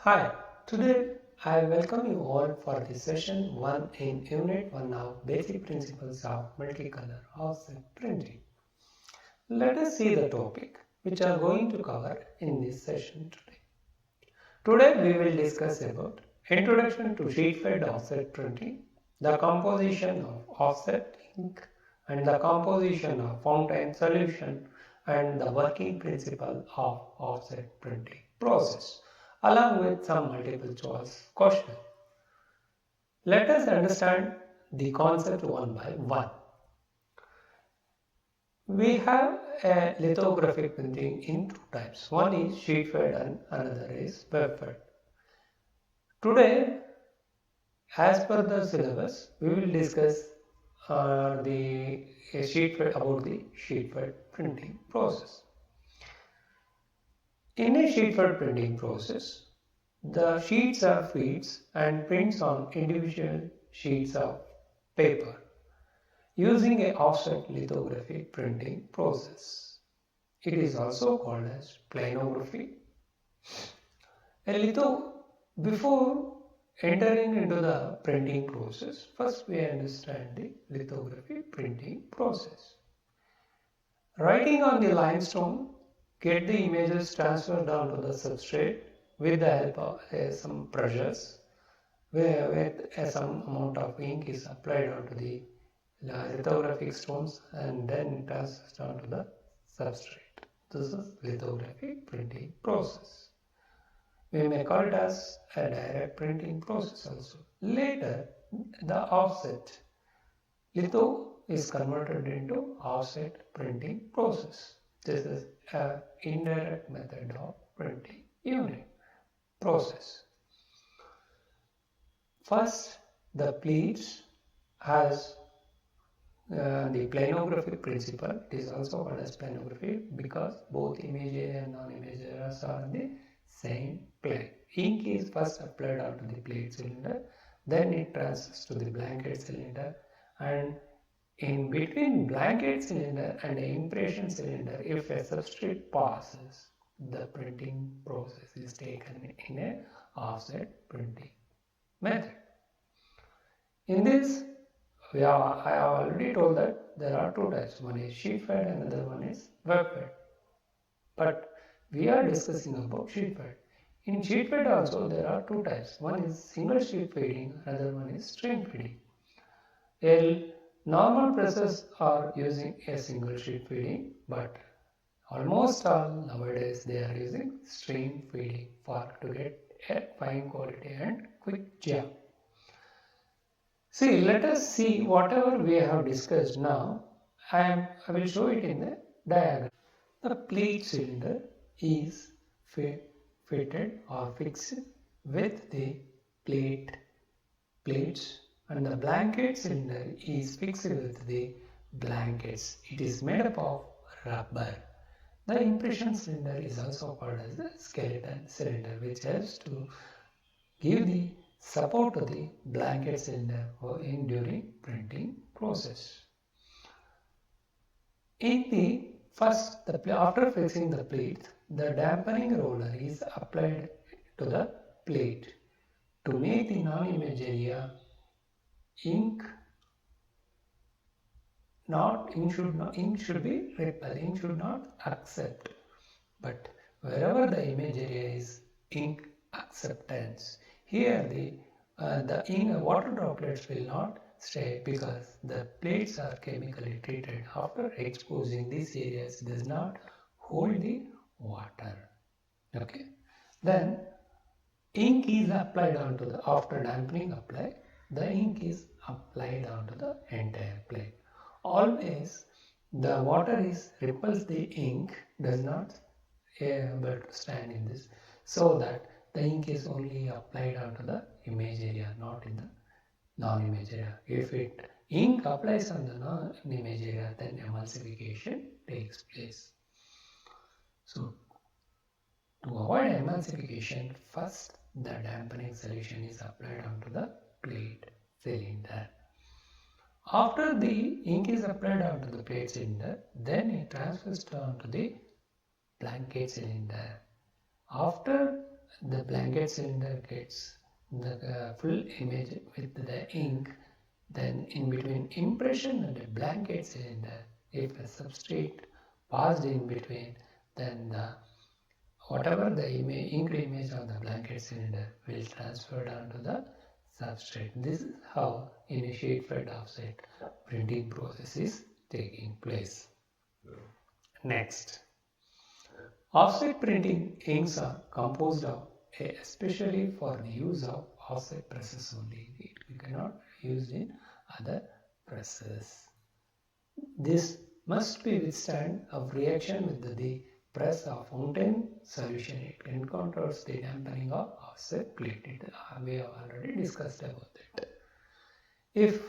Hi, today I welcome you all for the session 1 in Unit 1 of Basic Principles of Multicolor Offset Printing. Let us see the topic which I am going to cover in this session today. Today we will discuss about Introduction to Sheet-Fed Offset Printing, the composition of offset ink and the composition of fountain solution and the working principle of offset printing process along with some multiple choice question. Let us understand the concept one by one. We have a lithographic printing in two types. One is sheet fed and another is web fed. Today, as per the syllabus, we will discuss the sheet fed about the sheet fed printing process. In a sheet fed printing process, the sheets are feeds and prints on individual sheets of paper using a offset lithography printing process. It is also called as planography. Before entering into the printing process, first we understand the lithography printing process. Writing on the limestone, get the images transferred down to the substrate with the help of some pressures where some amount of ink is applied onto the lithographic stones and then transfers down to the substrate. This is lithography printing process. We may call it as a direct printing process also. Later, the offset litho is converted into offset printing process. This is an indirect method of printing unit process. First, the pleats has the planography principle. It is also called as planography because both image area and non-image areas are on the same plane. Ink is first applied onto the plate cylinder, then it transfers to the blanket cylinder, and in between blanket cylinder and the impression cylinder, if a substrate passes, the printing process is taken in a offset printing method. In this, I have already told that there are two types. One is sheet fed and another one is web fed. But we are discussing about sheet fed. In sheet fed also there are two types. One is single sheet feeding, another one is stream feeding. Normal presses are using a single sheet feeding, but almost all nowadays they are using stream feeding to get a fine quality and quick job. See, let us see whatever we have discussed now. I will show it in the diagram. The plate cylinder is fitted or fixed with the plates and the blanket cylinder is fixed with the blankets. It is made up of rubber. The impression cylinder is also called as the skeleton cylinder, which helps to give the support to the blanket cylinder during printing process. After fixing the plate, the dampening roller is applied to the plate to make the non-image area ink should be repelled, ink should not accept. But wherever the image area is ink acceptance, here the water droplets will not stay because the plates are chemically treated. After exposing these areas, does not hold the water. Okay. Then ink is applied onto the after dampening apply. The ink is applied onto the entire plate. Always the water repels the ink, does not able to stand in this, so that the ink is only applied onto the image area, not in the non-image area. If ink applies on the non-image area, then emulsification takes place. So to avoid emulsification, first the dampening solution is applied onto the plate cylinder. After the ink is applied onto the plate cylinder, then it transfers onto the blanket cylinder. After the blanket cylinder gets the full image with the ink, then in between impression and the blanket cylinder, if a substrate passed in between, then whatever the inked image on the blanket cylinder will transfer onto the substrate. This is how initiate fed offset printing process is taking place. Next, offset printing inks are composed of, especially for the use of offset presses only. We cannot use in other presses. This must be withstand of reaction with the press of fountain solution. It encounters the dampening of offset plate. We have already discussed about it. If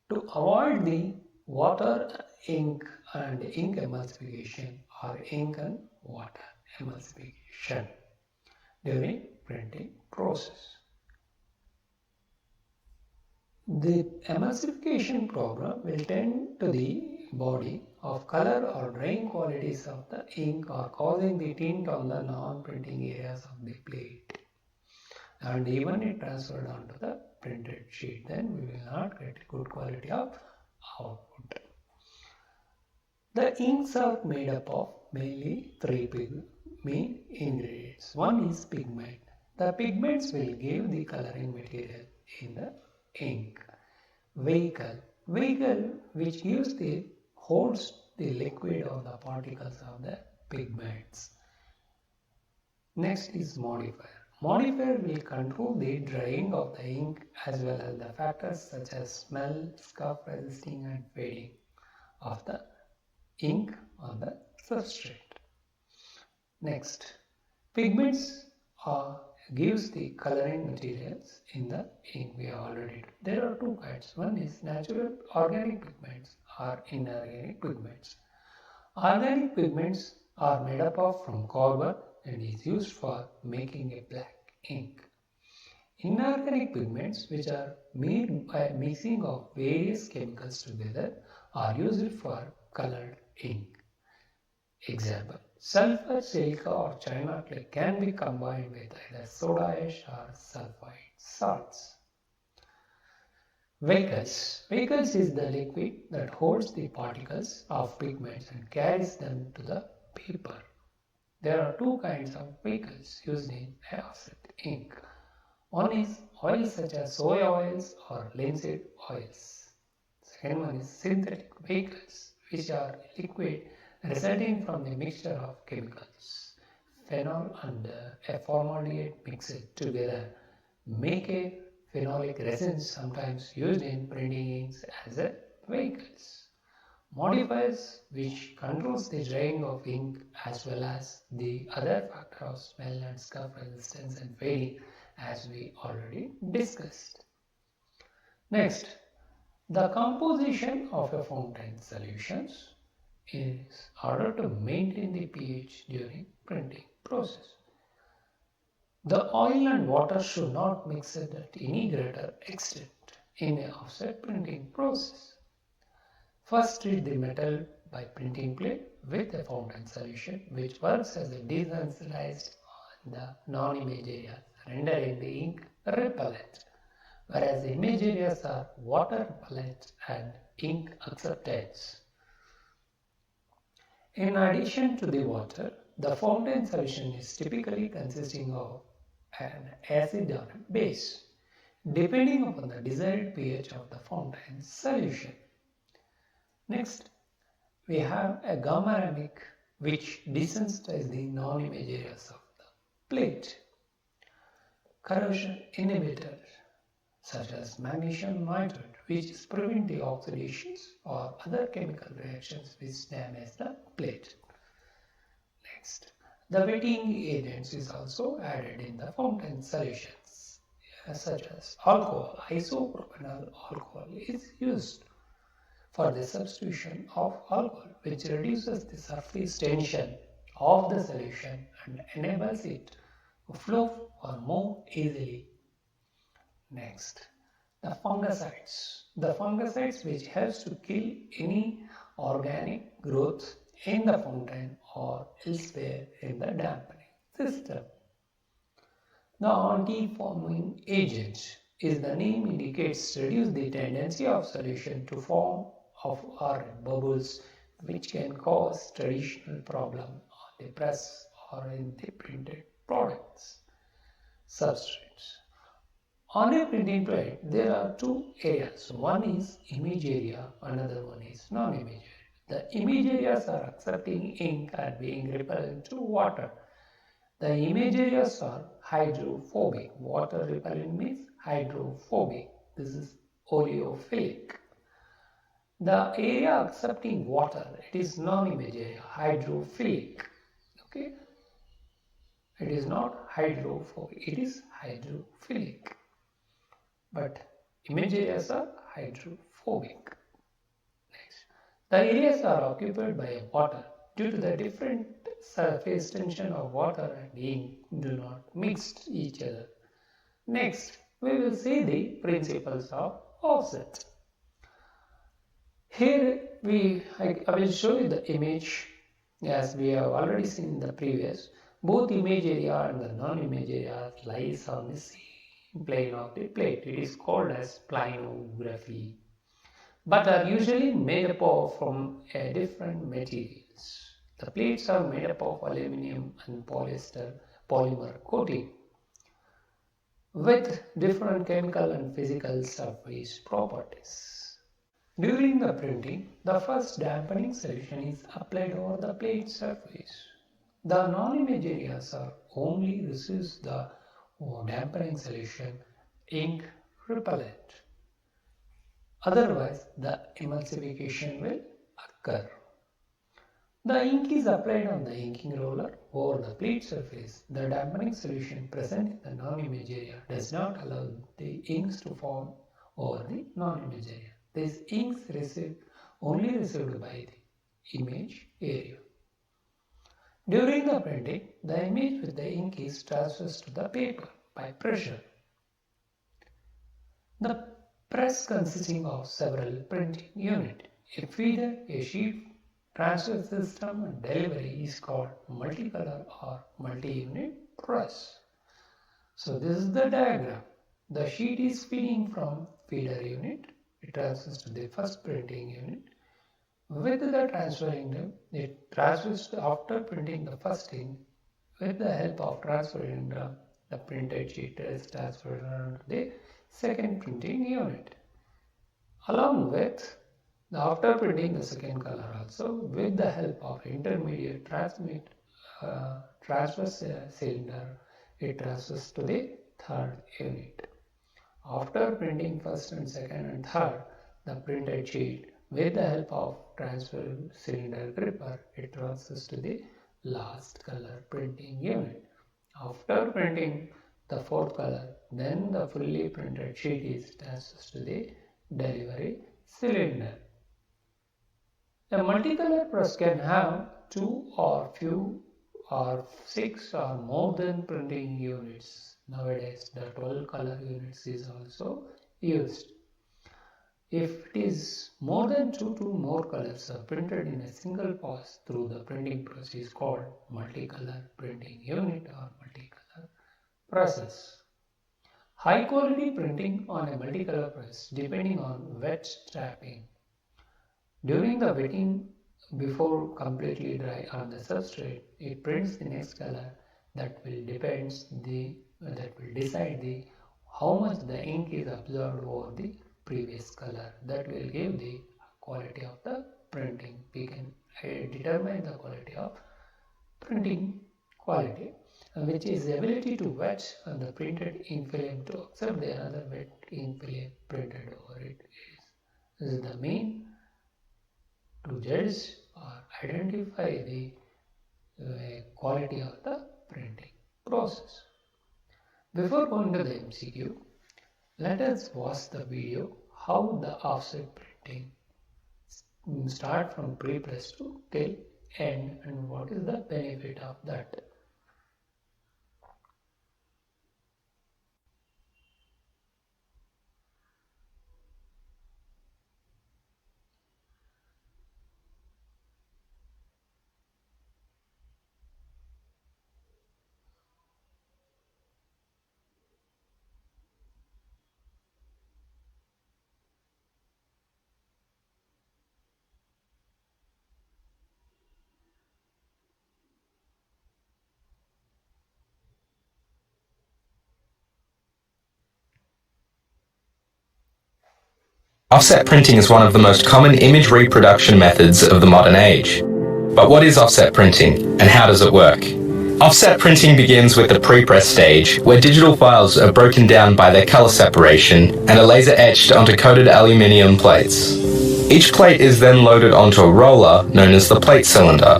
to avoid the water, ink and ink emulsification or ink and water emulsification during printing process, the emulsification program will tend to the body of color or drying qualities of the ink or causing the tint on the non-printing areas of the plate, and even it transferred onto the printed sheet, then we will not get good quality of output. The inks are made up of mainly three main ingredients. One is pigment. The pigments will give the coloring material in the ink. Vehicle which holds the liquid or the particles of the pigments. Next is modifier. Modifier will control the drying of the ink as well as the factors such as smell, scuff resisting and fading of the ink on the substrate. Next, pigments gives the coloring materials in the ink. We have already done. There are two kinds. One is natural organic pigments or inorganic pigments. Organic pigments are made up of from carbon and is used for making a black ink. Inorganic pigments, which are made by mixing of various chemicals together, are used for colored ink. Example, sulfur, silica or china clay can be combined with either soda ash or sulfide salts. Vehicles is the liquid that holds the particles of pigments and carries them to the paper. There are two kinds of vehicles used in offset ink. One is oils such as soy oils or linseed oils. Second one is synthetic vehicles, which are liquid resulting from the mixture of chemicals. Phenol and a formaldehyde mixed together make a phenolic resin, sometimes used in printing inks as a vehicles. Modifiers, which controls the drying of ink as well as the other factor of smell and scuff resistance and fading, as we already discussed. Next, the composition of a fountain solutions is order to maintain the pH during printing process. The oil and water should not mix at any greater extent in an offset printing process. First, treat the metal by printing plate with a fountain solution which works as a desensitized on the non-image areas, rendering the ink repellent, whereas the image areas are water repellent and ink acceptance. In addition to the water, the fountain solution is typically consisting of an acid or a base, depending upon the desired pH of the fountain solution. Next, we have a gum ceramic which desensitizes the non-image areas of the plate. Corrosion inhibitor such as magnesium nitrate, which prevent the oxidations or other chemical reactions which damage the plate. Next, the wetting agents is also added in the fountain solutions, such as alcohol. Isopropanol alcohol is used for the substitution of alcohol, which reduces the surface tension of the solution and enables it to flow or move easily. Next, the fungicides. The fungicides which helps to kill any organic growth in the fountain or elsewhere in the dampening system. The anti-foaming agent is the name indicates reduce the tendency of solution to form of or bubbles which can cause traditional problem on the press or in the printed products. Substrates. On a printing plate, there are two areas. One is image area, another one is non-image area. The image areas are accepting ink and being repellent to water. The image areas are hydrophobic. Water repellent means hydrophobic. This is oleophilic. The area accepting water, it is non-image area, hydrophilic. Okay, it is not hydrophobic, it is hydrophilic. But image areas are hydrophobic. Next, the areas are occupied by water. Due to the different surface tension of water and ink do not mix each other. Next, we will see the principles of offset. Here I will show you the image as we have already seen in the previous. Both image area and the non-image area lies on the same plane of the plate. It is called as planography, but are usually made up of from different materials. The plates are made up of aluminum and polyester polymer coating with different chemical and physical surface properties. During the printing, the first dampening solution is applied over the plate surface. The non-image areas are only receives the dampening solution ink repellent. Otherwise, the emulsification will occur. The ink is applied on the inking roller over the plate surface. The dampening solution present in the non-image area does not allow the inks to form over the non-image area. These inks only received by the image area. During the printing, the image with the ink is transferred to the paper by pressure. The press consisting of several printing units. A feeder, a sheet transfer system and delivery is called multicolor or multi-unit press. So this is the diagram. The sheet is feeding from feeder unit. It transfers to the first printing unit. With the transferring, it transfers after printing the first ink. With the help of transferring the printed sheet is transferred to the second printing unit. Along with after printing the second color also, with the help of intermediate transfer cylinder, it transfers to the third unit. After printing first and second and third, the printed sheet with the help of transfer cylinder gripper, it transfers to the last color printing unit. After printing the fourth color, then the fully printed sheet is transferred to the delivery cylinder. A multicolor press can have 2 or few or 6 or more than printing units. Nowadays, the 12 color units is also used. If it is more than 2 to more colors are printed in a single pass through the printing press is called multicolor printing unit or multicolor process. High quality printing on a multicolor press depending on wet strapping. During the wetting before completely dry on the substrate, it prints the next color that will decide how much the ink is absorbed over the previous color. That will give the quality of the printing. We can determine the quality of printing quality, which is the ability to wet on the printed ink film to accept the another wet ink film printed over it. This is the main to judge or identify the quality of the printing process. Before going to the MCQ, let us watch the video how the offset printing start from pre-press to till end and what is the benefit of that. Offset printing is one of the most common image reproduction methods of the modern age. But what is offset printing, and how does it work? Offset printing begins with the pre-press stage, where digital files are broken down by their color separation and are laser etched onto coated aluminium plates. Each plate is then loaded onto a roller known as the plate cylinder.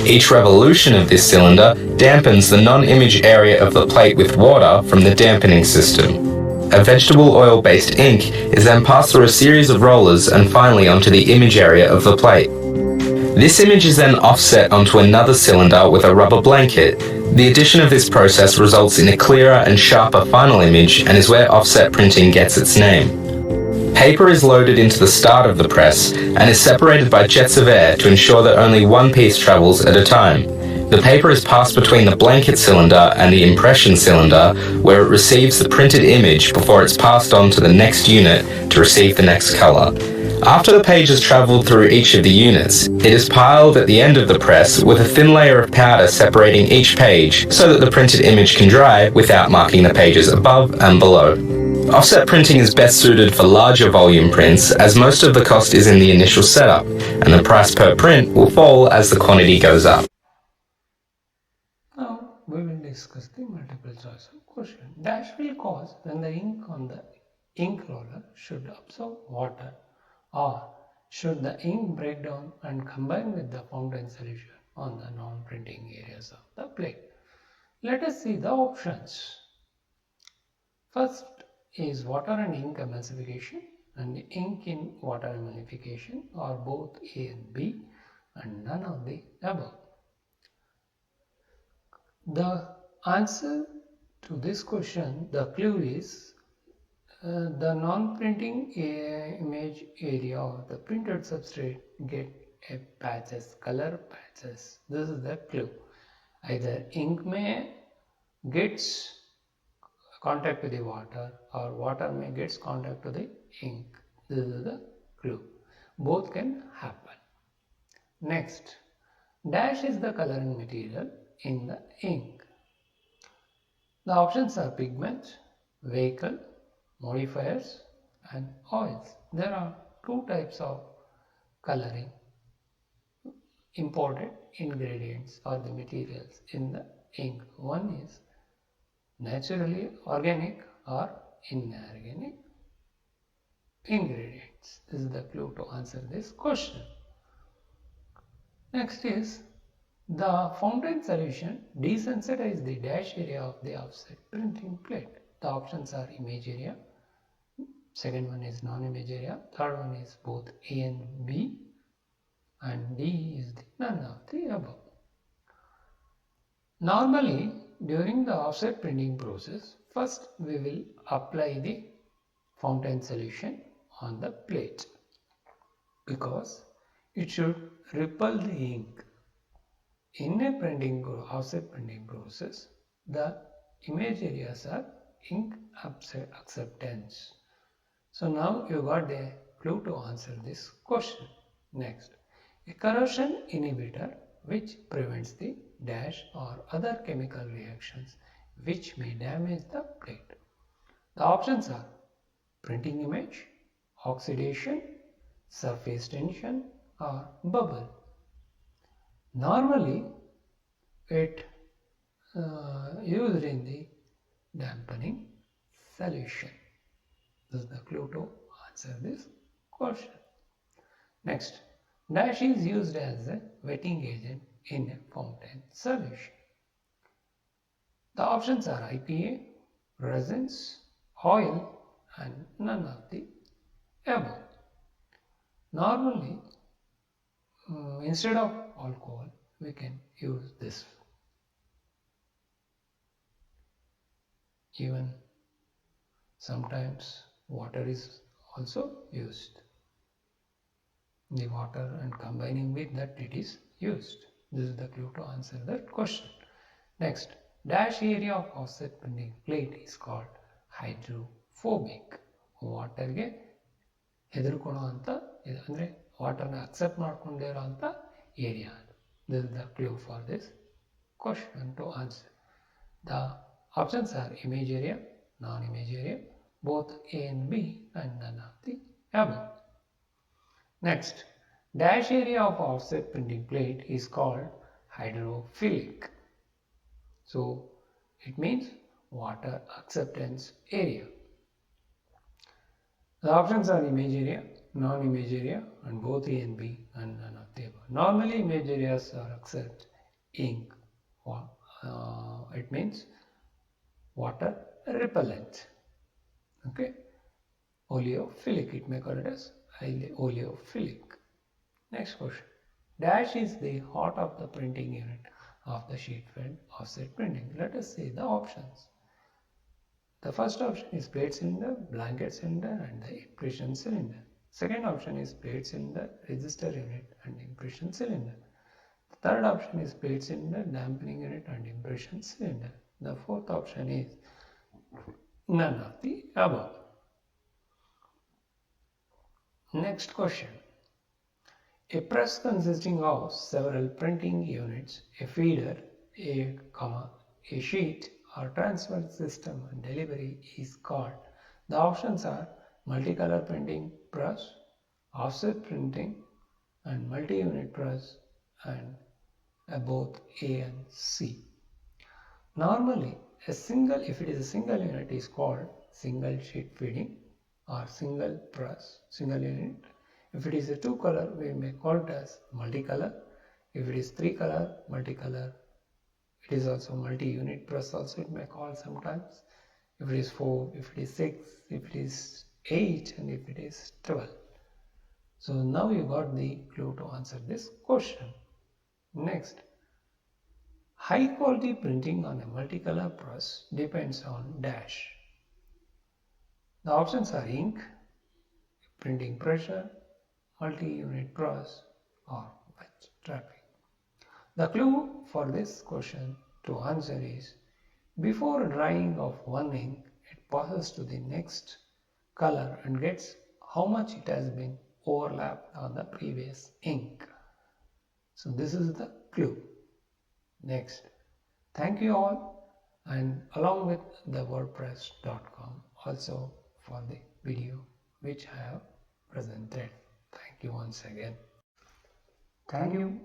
Each revolution of this cylinder dampens the non-image area of the plate with water from the dampening system. A vegetable oil-based ink is then passed through a series of rollers and finally onto the image area of the plate. This image is then offset onto another cylinder with a rubber blanket. The addition of this process results in a clearer and sharper final image and is where offset printing gets its name. Paper is loaded into the start of the press and is separated by jets of air to ensure that only one piece travels at a time. The paper is passed between the blanket cylinder and the impression cylinder, where it receives the printed image before it's passed on to the next unit to receive the next color. After the page has traveled through each of the units, it is piled at the end of the press with a thin layer of powder separating each page so that the printed image can dry without marking the pages above and below. Offset printing is best suited for larger volume prints, as most of the cost is in the initial setup, and the price per print will fall as the quantity goes up. Now we will discuss the multiple choice of question. Dash will cause when the ink on the ink roller should absorb water, or should the ink break down and combine with the fountain solution on the non-printing areas of the plate. Let us see the options. First is water and ink emulsification, and ink in water emulsification are both A and B and none of the above. The answer to this question, the clue is the non-printing image area of the printed substrate get a patches, color patches. This is the clue. Either ink may gets contact with the water, or water may gets contact to the ink. This is the clue. Both can happen. Next, dash is the coloring material in the ink. The options are pigment, vehicle, modifiers and oils. There are two types of coloring imported ingredients or the materials in the ink. One is naturally organic or inorganic ingredients. This is the clue to answer this question. Next is the fountain solution desensitize the dash area of the offset printing plate. The options are image area, second one is non-image area, third one is both A and B, and D is none of the above. Normally, during the offset printing process, first we will apply the fountain solution on the plate because it should repel the ink. In a offset printing process, the image areas are ink acceptance. So now you got a clue to answer this question. Next, a corrosion inhibitor which prevents the dash or other chemical reactions which may damage the plate. The options are printing image, oxidation, surface tension or bubble. Normally it used in the dampening solution. This is the clue to answer this question. Next, dash is used as a wetting agent in a fountain solution. The options are IPA, resins, oil and none of the above. Normally, instead of alcohol, we can use this. Even sometimes water is also used. The water and combining with that it is used. This is the clue to answer that question. Next, dash area of offset printing plate is called hydrophobic. ವಾಟರ್ಗೆ ಹೆದರ್ಕೊಳ್ಳೋ ಅಂತ ಅಂದರೆ ವಾಟರ್ನ accept ಮಾಡ್ಕೊಂಡಿರೋ ಅಂತ area. This is the clue for this question to answer. The options are image area, non-image area, both A and B and none of the above. Next, dash area of offset printing plate is called hydrophilic. So it means water acceptance area. The options are image area, non-image area, and both A and B, and none of the above. Normally image areas are accept ink. It means water repellent. Okay. Oleophilic, it may call it as oleophilic. Next question. Dash is the heart of the printing unit of the sheet fed offset printing. Let us see the options. The first option is plate cylinder, blanket cylinder, and the impression cylinder. Second option is plate cylinder, register unit, and impression cylinder. The third option is plate cylinder, dampening unit, and impression cylinder. The fourth option is none of the above. Next question. A press consisting of several printing units, a feeder, a sheet or transfer system and delivery is called. The options are multicolor printing press, offset printing, and multi-unit press, and both A and C. Normally, if it is a single unit, is called single sheet feeding or single press, single unit. If it is a two color, we may call it as multicolor. If it is three color, multicolor. It is also multi-unit press also, it may call sometimes. If it is 4, if it is 6, if it is 8, and if it is 12. So now you got the clue to answer this question. Next, high quality printing on a multicolor press depends on dash. The options are ink, printing pressure, multi-unit press, or wet trapping. The clue for this question to answer is, before drying of one ink, it passes to the next color and gets how much it has been overlapped on the previous ink. So this is the clue. Next, thank you all, and along with the wordpress.com also for the video which I have presented. Thank you once again. Thank you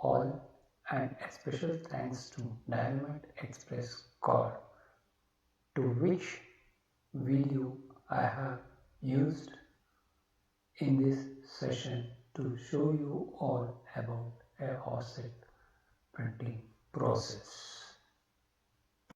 all, and a special thanks to Dynamite Express Core, to which video I have used in this session to show you all about a offset printing process.